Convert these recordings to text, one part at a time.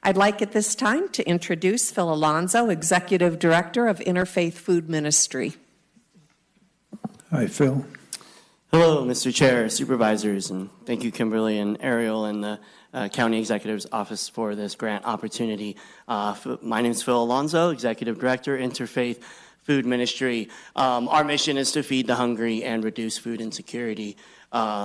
I'd like at this time to introduce Phil Alonso, Executive Director of Interfaith Food Ministry. Hi, Phil. Hello, Mr. Chair, Supervisors, and thank you, Kimberly and Ariel and the County Executive's Office for this grant opportunity. My name is Phil Alonso, Executive Director, Interfaith Food Ministry. Our mission is to feed the hungry and reduce food insecurity.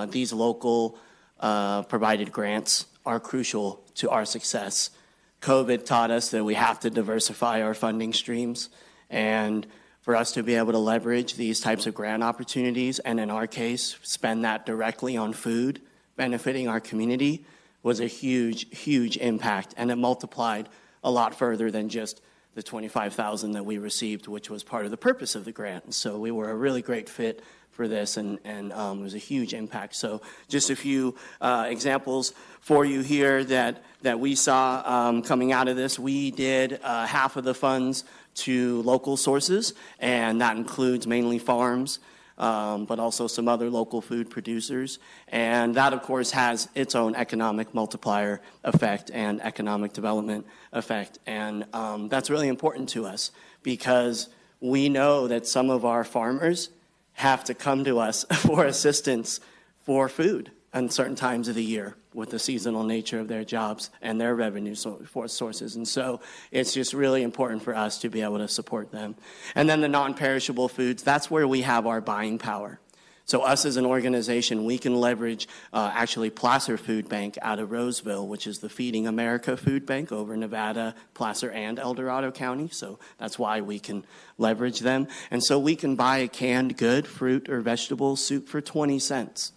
These local provided grants are crucial to our success. COVID taught us that we have to diversify our funding streams, and for us to be able to leverage these types of grant opportunities, and in our case, spend that directly on food, benefiting our community, was a huge, huge impact, and it multiplied a lot further than just the $25,000 that we received, which was part of the purpose of the grant. And so we were a really great fit for this, and it was a huge impact. So just a few examples for you here that we saw coming out of this. We did half of the funds to local sources, and that includes mainly farms, but also some other local food producers. And that, of course, has its own economic multiplier effect and economic development effect. And that's really important to us because we know that some of our farmers have to come to us for assistance for food in certain times of the year with the seasonal nature of their jobs and their revenue sources. And so it's just really important for us to be able to support them. And then the non-perishable foods, that's where we have our buying power. So us as an organization, we can leverage actually Placer Food Bank out of Roseville, which is the Feeding America Food Bank over Nevada, Placer, and El Dorado County. So that's why we can leverage them. And so we can buy a canned good, fruit or vegetable soup for 20 cents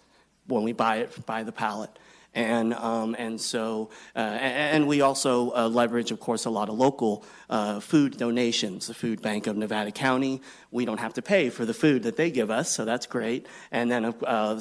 when we buy it by the pallet. And we also leverage, of course, a lot of local food donations. The Food Bank of Nevada County, we don't have to pay for the food that they give us, so that's great. And then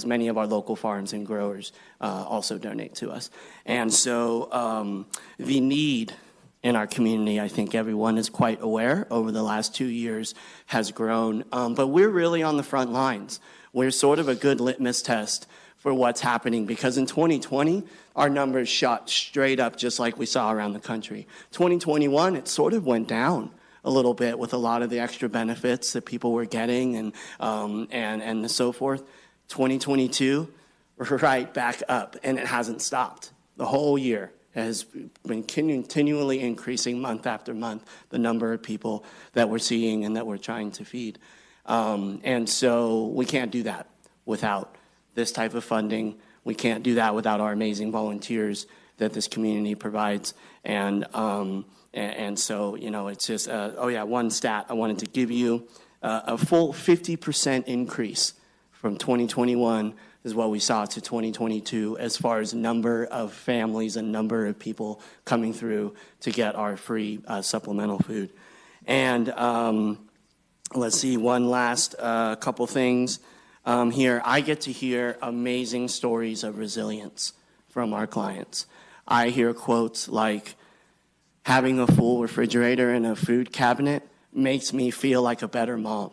many of our local farms and growers also donate to us. And so the need in our community, I think everyone is quite aware over the last 2 years, has grown. But we're really on the front lines. We're sort of a good litmus test for what's happening, because in 2020, our numbers shot straight up just like we saw around the country. 2021, it sort of went down a little bit with a lot of the extra benefits that people were getting and so forth. 2022, we're right back up, and it hasn't stopped. The whole year has been continually increasing month after month, the number of people that we're seeing and that we're trying to feed. And so we can't do that without this type of funding. We can't do that without our amazing volunteers that this community provides. And so, you know, it's just, one stat I wanted to give you. A full 50% increase from 2021 is what we saw to 2022 as far as number of families and number of people coming through to get our free supplemental food. And let's see, one last couple things. Here, I get to hear amazing stories of resilience from our clients. I hear quotes like, having a full refrigerator and a food cabinet makes me feel like a better mom.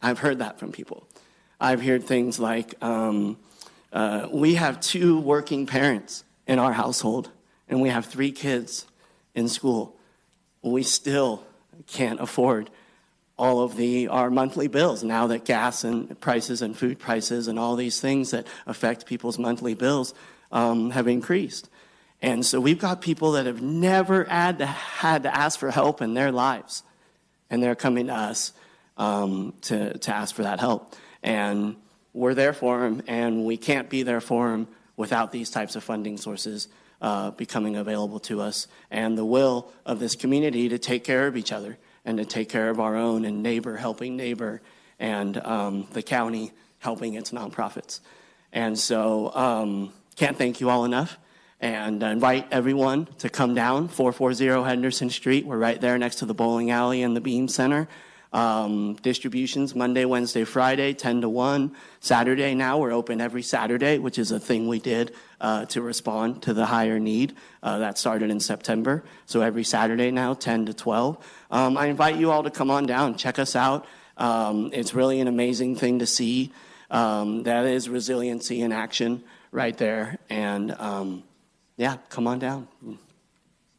I've heard that from people. I've heard things like, we have 2 working parents in our household, and we have 3 kids in school. We still can't afford all of our monthly bills now that gas and prices and food prices and all these things that affect people's monthly bills have increased. And so we've got people that have never had to ask for help in their lives, and they're coming to us to ask for that help. And we're there for them, and we can't be there for them without these types of funding sources becoming available to us, and the will of this community to take care of each other and to take care of our own, and neighbor helping neighbor, and the county helping its nonprofits. And so can't thank you all enough, and invite everyone to come down 440 Henderson Street. We're right there next to the bowling alley and the Beam Center. Distributions Monday, Wednesday, Friday, 10 to 1. Saturday now, we're open every Saturday, which is a thing we did to respond to the higher need. That started in September. So every Saturday now, 10 to 12. I invite you all to come on down, check us out. It's really an amazing thing to see. That is resiliency in action right there. And yeah, come on down.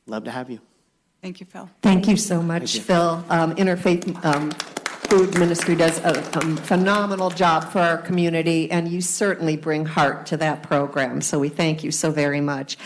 Love to have you. Thank you, Phil. Thank you so much, Thank you. Phil. Interfaith Food Ministry does a phenomenal job for our community, and you certainly bring heart to that program, so we thank you so very much.